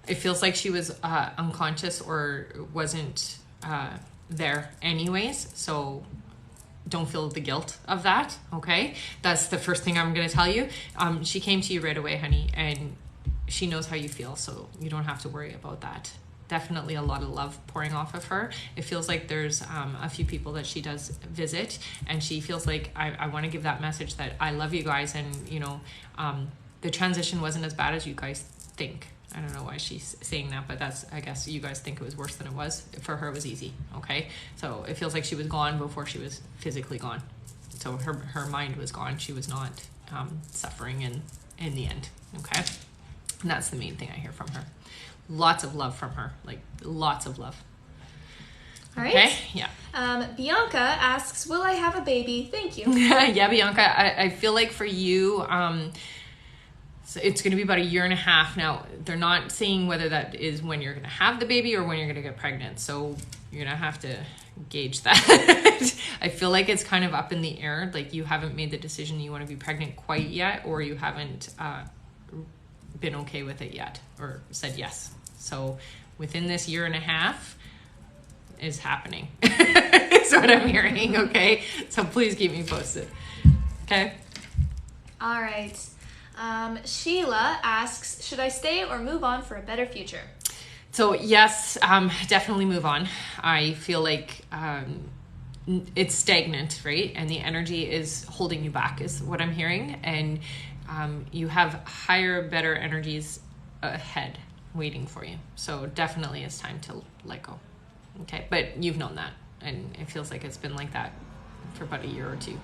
It feels like she was unconscious or wasn't there anyways. So don't feel the guilt of that. Okay. That's the first thing I'm going to tell you. She came to you right away, honey, and she knows how you feel. So you don't have to worry about that. Definitely a lot of love pouring off of her. It feels like there's a few people that she does visit, and she feels like I want to give that message that I love you guys. And, you know, the transition wasn't as bad as you guys think. I don't know why she's saying that, but that's, I guess you guys think it was worse than it was. For her, it was easy. Okay. So it feels like she was gone before she was physically gone. So her mind was gone. She was not suffering in the end. Okay. And that's the main thing I hear from her. Lots of love from her, like lots of love. All right. Okay. Yeah. Bianca asks, will I have a baby? Thank you. Yeah, Bianca, I feel like for you, so it's going to be about 1.5 years now. They're not saying whether that is when you're going to have the baby or when you're going to get pregnant. So you're going to have to gauge that. I feel like it's kind of up in the air. Like you haven't made the decision you want to be pregnant quite yet, or you haven't been okay with it yet or said yes. So within this 1.5 years is happening. That's what I'm hearing. Okay. So please keep me posted. Okay. All right. Sheila asks, should I stay or move on for a better future? So yes, definitely move on. I feel like it's stagnant, right? And the energy is holding you back is what I'm hearing. And you have higher, better energies ahead waiting for you. So definitely it's time to let go. Okay. But you've known that. And it feels like it's been like that for about 1 year or 2.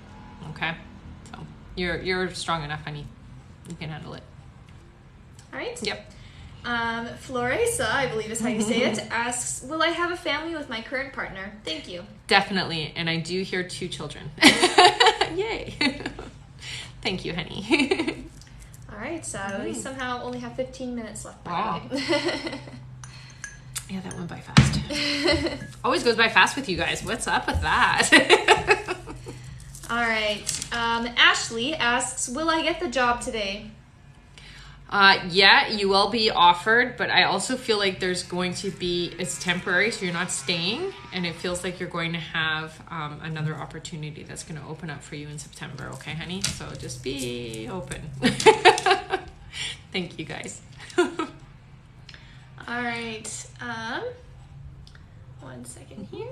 Okay. So you're strong enough, honey. You can handle it. All right. Yep. Floresa, I believe is how you say it, asks, will I have a family with my current partner? Thank you. Definitely. And I do hear 2 children. Yay. Thank you, honey. All right. So we somehow only have 15 minutes left. Wow. Yeah, that went by fast. Always goes by fast with you guys. What's up with that? All right. Ashley asks, will I get the job today? Yeah, you will be offered, but I also feel like there's going to be, it's temporary, so you're not staying, and it feels like you're going to have another opportunity that's going to open up for you in September. Okay, honey? So just be open. Thank you, guys. All right. 1 second here.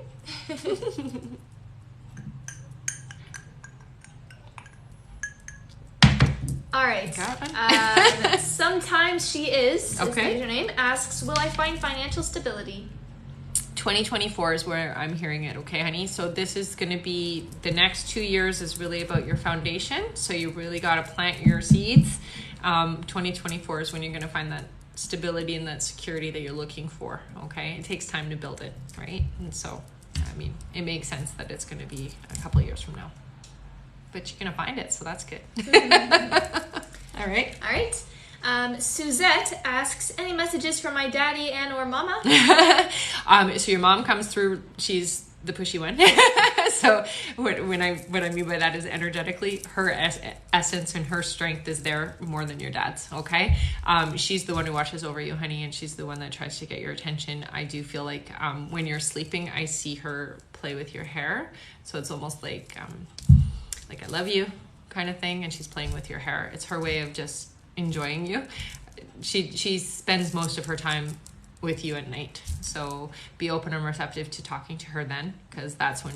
All right. Sometimes she is her name, asks, will I find financial stability? 2024 is where I'm hearing it, okay, honey? So this is going to be, the next 2 years is really about your foundation. So you really got to plant your seeds. 2024 is when you're going to find that stability and that security that you're looking for, okay? It takes time to build it, right? And so, I mean, it makes sense that it's going to be a couple of years from now. But you're going to find it, so that's good. All right. All right. Suzette asks, any messages from my daddy and or mama? So your mom comes through, she's the pushy one. So what I mean by that is energetically, her essence and her strength is there more than your dad's, okay? She's the one who watches over you, honey, and she's the one that tries to get your attention. I do feel like when you're sleeping, I see her play with your hair. So it's almost like I love you kind of thing, and she's playing with your hair. It's her way of just enjoying you. She spends most of her time with you at night, so be open and receptive to talking to her then, because that's when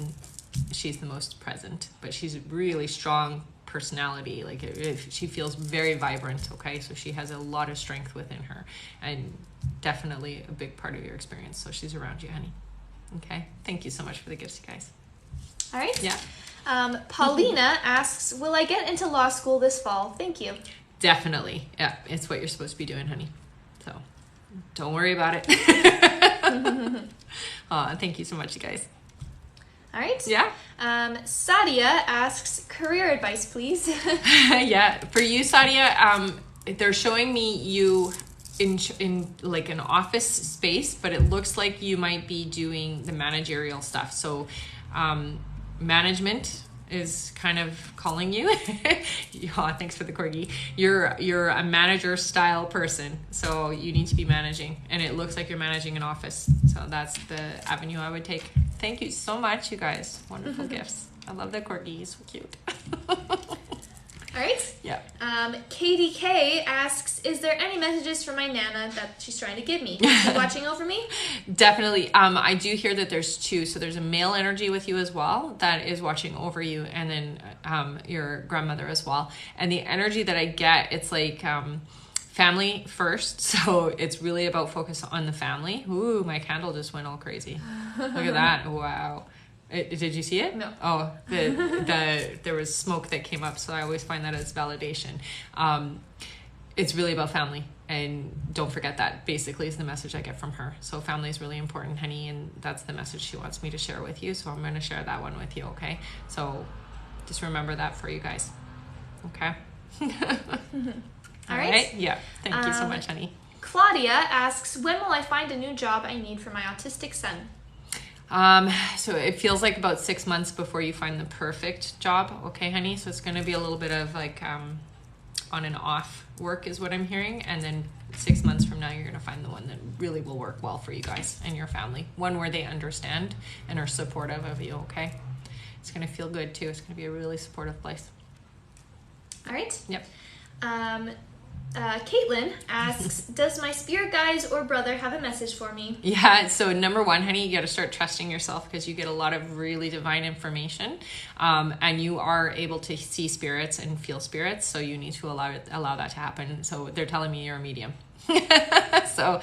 she's the most present. But she's a really strong personality, like she feels very vibrant, okay? So she has a lot of strength within her, and definitely a big part of your experience. So she's around you, honey. Okay, thank you so much for the gifts, you guys. All right. Yeah. Paulina asks, will I get into law school this fall? Thank you. Definitely. Yeah, it's what you're supposed to be doing, honey. So don't worry about it. Thank you so much, you guys. All right. Yeah. Sadia asks, career advice, please. Yeah, for you, Sadia, they're showing me you in like an office space, but it looks like you might be doing the managerial stuff. So management is kind of calling you. Oh, thanks for the corgi. You're a manager style person, so you need to be managing, and it looks like you're managing an office. So that's the avenue I would take. Thank you so much, you guys. Wonderful gifts. I love the corgi. He's so cute. All right. Yeah. Katie K asks, is there any messages from my Nana that she's trying to give me? Is she watching over me? Definitely. I do hear that there's two. So there's a male energy with you as well that is watching over you, and then your grandmother as well. And the energy that I get, it's like family first. So it's really about focus on the family. Ooh, my candle just went all crazy. Look at that. Wow. Did you see it? No. Oh, there was smoke that came up, so I always find that as validation. It's really about family, and don't forget that. Basically, is the message I get from her. So family is really important, honey, and that's the message she wants me to share with you. So I'm going to share that one with you, okay? So just remember that for you guys, okay? All right. Yeah. Thank you so much, honey. Claudia asks, when will I find a new job I need for my autistic son? So it feels like about 6 months before you find the perfect job. Okay, honey. So it's going to be a little bit of like, on and off work is what I'm hearing. And then 6 months from now, you're going to find the one that really will work well for you guys and your family. One where they understand and are supportive of you. Okay. It's going to feel good too. It's going to be a really supportive place. All right. Yep. Caitlin asks, does my spirit guides or brother have a message for me? Yeah, so number one, honey, you got to start trusting yourself, because you get a lot of really divine information, and you are able to see spirits and feel spirits, so you need to allow that to happen. So they're telling me you're a medium. So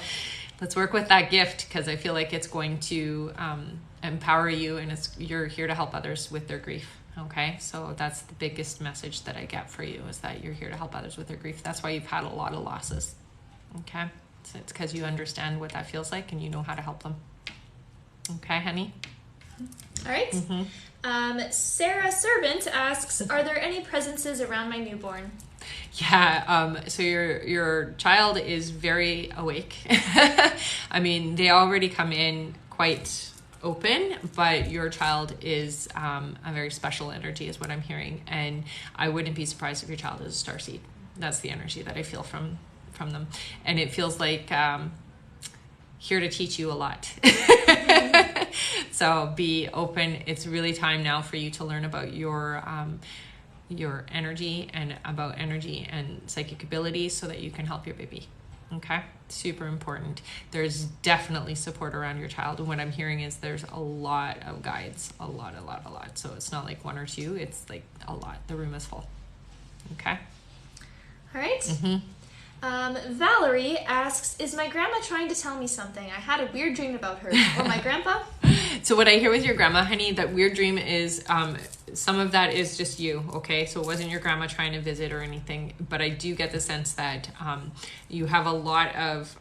let's work with that gift, because I feel like it's going to empower you, and you're here to help others with their grief. Okay, so that's the biggest message that I get for you, is that you're here to help others with their grief. That's why you've had a lot of losses. Okay, so it's because you understand what that feels like and you know how to help them. Okay, honey. All right. Sarah Servant asks, are there any presences around my newborn? Yeah, so your child is very awake. I mean, they already come in quite open, but your child is a very special energy is what I'm hearing, and I wouldn't be surprised if your child is a starseed. That's the energy that I feel from them, and it feels like here to teach you a lot. So be open. It's really time now for you to learn about your energy and about energy and psychic abilities, so that you can help your baby. Okay, super important. There's definitely support around your child, and what I'm hearing is there's a lot of guides, a lot. So it's not like one or two, it's like a lot. The room is full. Okay. All right. Valerie asks, is my grandma trying to tell me something? I had a weird dream about her. Or my grandpa? So what I hear with your grandma, honey, that weird dream is some of that is just you, okay? So it wasn't your grandma trying to visit or anything, but I do get the sense that you have a lot of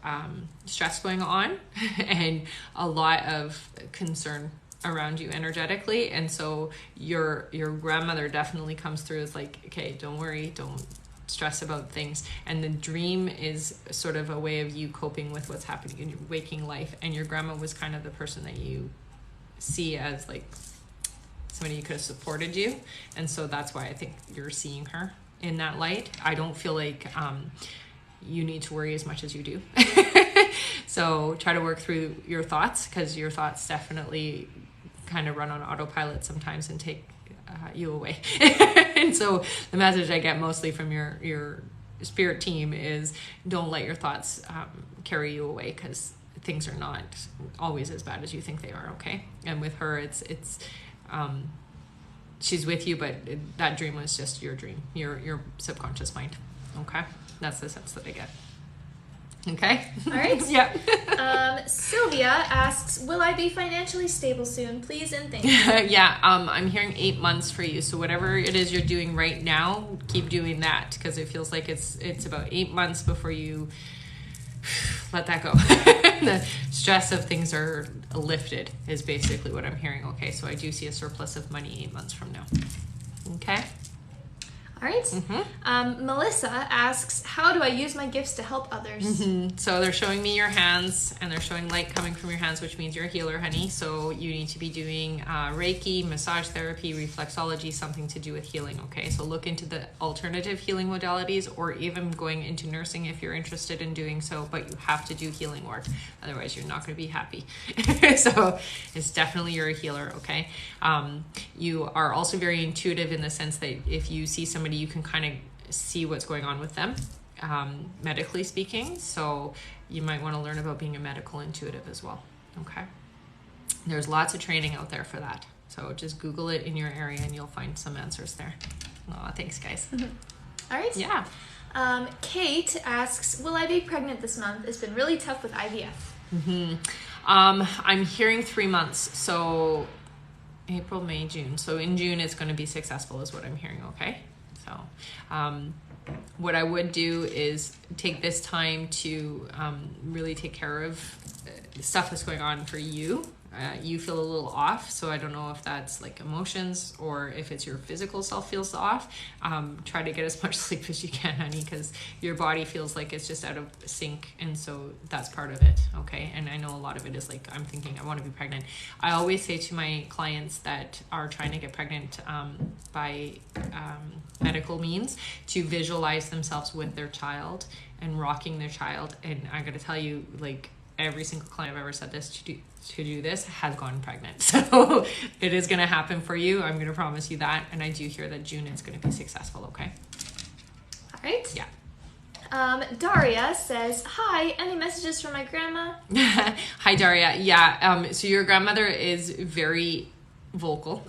stress going on and a lot of concern around you energetically, and so your grandmother definitely comes through as like, okay, don't worry, don't stress about things. And the dream is sort of a way of you coping with what's happening in your waking life, and your grandma was kind of the person that you see as like somebody who could have supported you, and so that's why I think you're seeing her in that light. I don't feel like you need to worry as much as you do. So try to work through your thoughts, because your thoughts definitely kind of run on autopilot sometimes and take you away. And so the message I get mostly from your spirit team is don't let your thoughts carry you away, because things are not always as bad as you think they are, okay? And with her, it's she's with you, but that dream was just your dream, your subconscious mind, okay? That's the sense that I get. Okay. All right. Yeah. Sylvia asks, will I be financially stable soon? Please and thank you. Yeah. I'm hearing 8 months for you. So whatever it is you're doing right now, keep doing that, because it feels like it's about 8 months before you let that go. The stress of things are lifted is basically what I'm hearing. Okay. So I do see a surplus of money 8 months from now. Okay. All right. Melissa asks, how do I use my gifts to help others? So they're showing me your hands, and they're showing light coming from your hands, which means you're a healer, honey. So you need to be doing Reiki, massage therapy, reflexology, something to do with healing, okay? So look into the alternative healing modalities, or even going into nursing if you're interested in doing so, but you have to do healing work. Otherwise, you're not going to be happy. So it's definitely you're a healer, okay? You are also very intuitive in the sense that if you see somebody, you can kind of see what's going on with them, medically speaking. So you might want to learn about being a medical intuitive as well. Okay. There's lots of training out there for that. So just Google it in your area and you'll find some answers there. Oh, thanks guys. All right. Yeah. Kate asks, will I be pregnant this month? It's been really tough with IVF. I'm hearing 3 months. So April, May, June. So in June, it's going to be successful is what I'm hearing. Okay. So, what I would do is take this time to really take care of stuff that's going on for you. You feel a little off, so I don't know if that's like emotions or if it's your physical self feels off. Try to get as much sleep as you can, honey, because your body feels like it's just out of sync, and so that's part of it, okay? And I know a lot of it is like, I'm thinking I want to be pregnant. I always say to my clients that are trying to get pregnant by medical means to visualize themselves with their child and rocking their child. And I gotta tell you, like, every single client I've ever said this to do this has gotten pregnant. So it is going to happen for you. I'm going to promise you that. And I do hear that June is going to be successful. Okay. All right. Yeah. Daria says, hi, any messages from my grandma? Hi, Daria. Yeah. So your grandmother is very vocal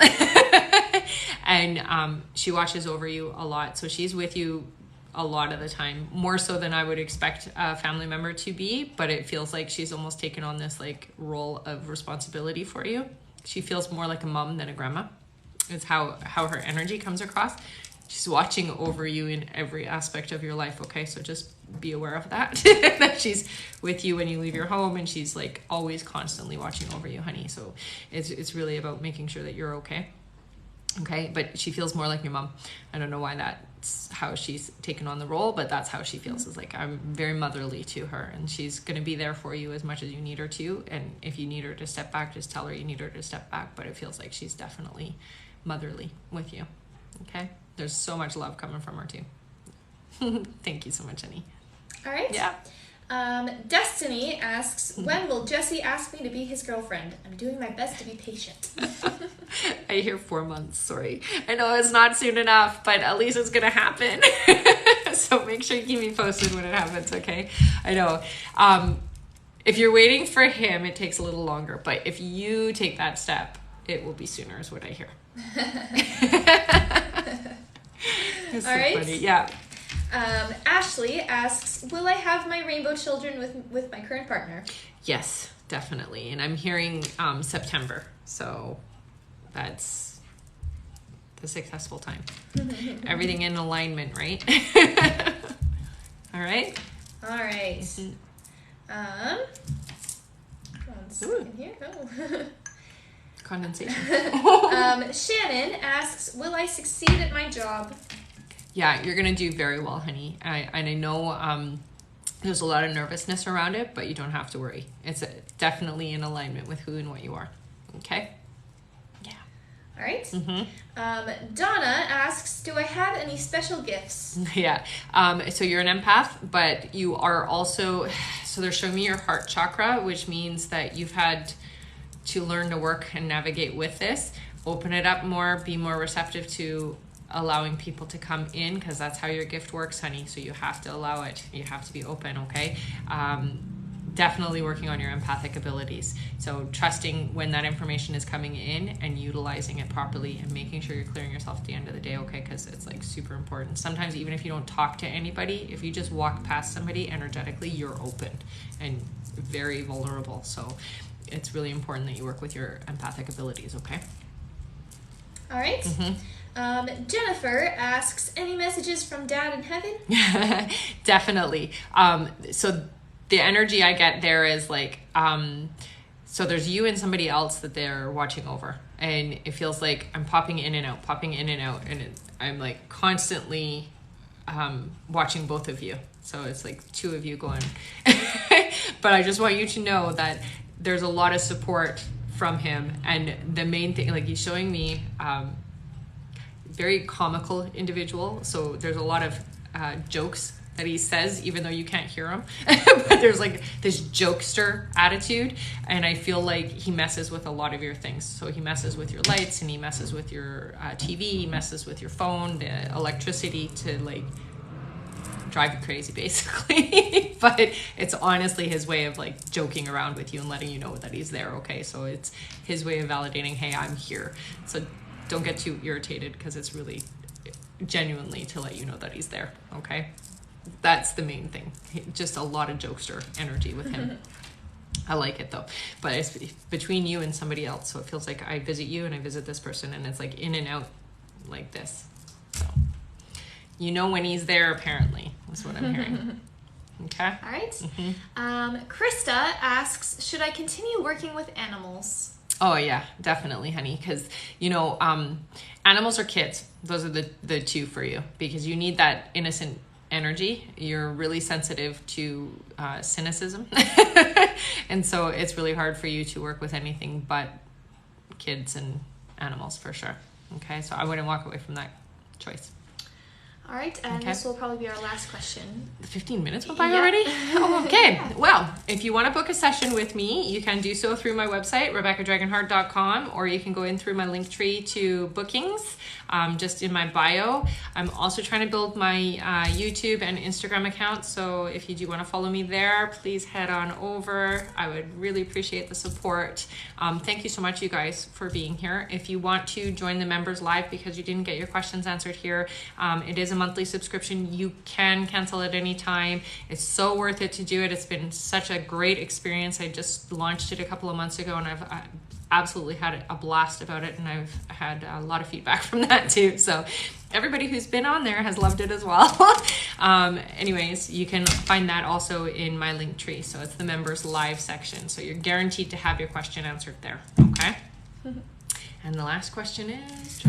and she watches over you a lot. So she's with you a lot of the time, more so than I would expect a family member to be, but it feels like she's almost taken on this like role of responsibility for you. She feels more like a mom than a grandma. It's how her energy comes across. She's watching over you in every aspect of your life, okay? So just be aware of that, that she's with you when you leave your home, and she's like always constantly watching over you, honey. So it's really about making sure that you're okay. Okay, but she feels more like your mom. I don't know why that's how she's taken on the role, but that's how she feels. Is like, I'm very motherly to her, and she's going to be there for you as much as you need her to. And if you need her to step back, just tell her you need her to step back. But it feels like she's definitely motherly with you. Okay, there's so much love coming from her too. Thank you so much, honey. All right. Yeah. Destiny asks, when will Jesse ask me to be his girlfriend? I'm doing my best to be patient. I hear 4 months, sorry. I know it's not soon enough, but at least it's going to happen. So make sure you keep me posted when it happens, okay? I know. If you're waiting for him, it takes a little longer, but if you take that step, it will be sooner is what I hear. It's so all right. funny. Yeah. Ashley asks, will I have my rainbow children with my current partner? Yes, definitely. And I'm hearing September. So that's the successful time. Everything in alignment, right? All right. All right. One second here. Oh. Condensation. Shannon asks, will I succeed at my job? Yeah, you're gonna do very well, honey. And I know there's a lot of nervousness around it, but you don't have to worry. It's definitely in alignment with who and what you are. Okay. Yeah. All right. Donna asks, do I have any special gifts? Yeah. So you're an empath, but you are also, so they're showing me your heart chakra, which means that you've had to learn to work and navigate with this. Open it up more, be more receptive to allowing people to come in, because that's how your gift works, honey. So you have to allow it. You have to be open, okay? Definitely working on your empathic abilities. So trusting when that information is coming in and utilizing it properly and making sure you're clearing yourself at the end of the day, okay? Because it's like super important. Sometimes even if you don't talk to anybody, if you just walk past somebody energetically, you're open and very vulnerable. So it's really important that you work with your empathic abilities, okay? All right. Jennifer asks, any messages from Dad in heaven? Definitely. So the energy I get there is like, so there's you and somebody else that they're watching over, and it feels like I'm popping in and out, and I'm like constantly watching both of you. So it's like two of you going, but I just want you to know that there's a lot of support from him. And the main thing, like he's showing me, very comical individual. So there's a lot of jokes that he says, even though you can't hear him. But there's like this jokester attitude. And I feel like he messes with a lot of your things. So he messes with your lights, and he messes with your TV, he messes with your phone, the electricity, to like drive you crazy basically. But it's honestly his way of like joking around with you and letting you know that he's there, okay? So it's his way of validating, hey, I'm here. So don't get too irritated, because it's really genuinely to let you know that he's there, okay? That's the main thing. Just a lot of jokester energy with him. I like it though, but it's between you and somebody else. So it feels like I visit you and I visit this person, and it's like in and out like this. So you know when he's there, apparently. That's what I'm hearing. Okay. All right. Krista asks, should I continue working with animals? Oh yeah, definitely, honey. Because animals or kids, those are the two for you, because you need that innocent energy. You're really sensitive to cynicism, and so it's really hard for you to work with anything but kids and animals for sure. Okay, so I wouldn't walk away from that choice. All right, and this will probably be our last question. 15 minutes went by already? Oh, okay. Yeah. Well, if you want to book a session with me, you can do so through my website, RebeccaDragonheart.com, or you can go in through my link tree to bookings, just in my bio. I'm also trying to build my YouTube and Instagram account, so if you do want to follow me there, please head on over. I would really appreciate the support. Thank you so much, you guys, for being here. If you want to join the members live because you didn't get your questions answered here, it is a monthly subscription. You can cancel at any time. It's so worth it to do it. It's been such a great experience. I just launched it a couple of months ago, and I've absolutely had a blast about it, and I've had a lot of feedback from that too. So everybody who's been on there has loved it as well. Anyways, you can find that also in my link tree. So it's the members live section. So you're guaranteed to have your question answered there. Okay. And the last question is...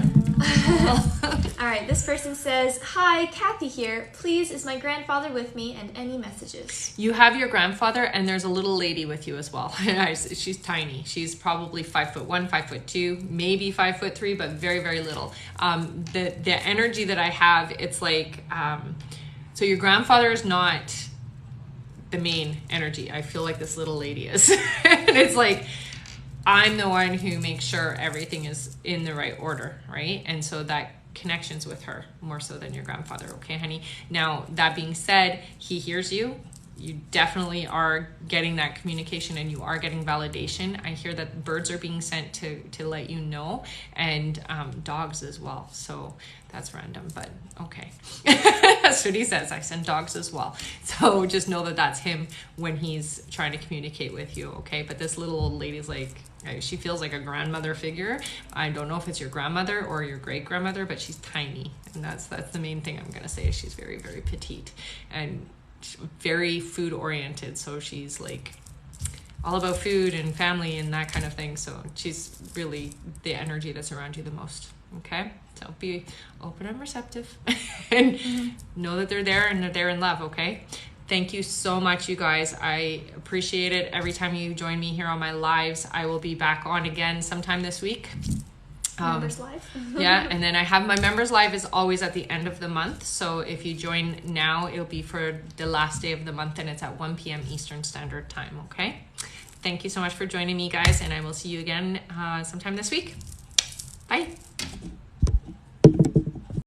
All right, this person says, hi, Kathy here. Please, is my grandfather with me, and any messages? You have your grandfather, and there's a little lady with you as well. She's tiny. She's probably 5'1", 5'2", maybe 5'3", but very, very little. The energy that I have, it's like, so your grandfather is not the main energy. I feel like this little lady is. And it's like, I'm the one who makes sure everything is in the right order, right? And so that connection's with her more so than your grandfather, okay, honey? Now, that being said, he hears you. you definitely are getting that communication and you are getting validation. I hear that birds are being sent to let you know, and dogs as well. So that's random, but okay. That's what he says. I send dogs as well. So just know that that's him when he's trying to communicate with you, okay? But this little old lady's like, she feels like a grandmother figure. I don't know if it's your grandmother or your great-grandmother, but she's tiny. And that's the main thing I'm going to say, is she's very, very petite and very food oriented. So she's like all about food and family and that kind of thing. So she's really the energy that's around you the most. Okay, so be open and receptive and know that they're there and that they're in love. Okay, thank you so much, you guys. I appreciate it every time you join me here on my lives. I will be back on again sometime this week. Members live. Yeah, and then I have my members live is always at the end of the month. So if you join now, it'll be for the last day of the month, and it's at 1 p.m. Eastern Standard Time. Okay, thank you so much for joining me, guys, and I will see you again sometime this week. Bye.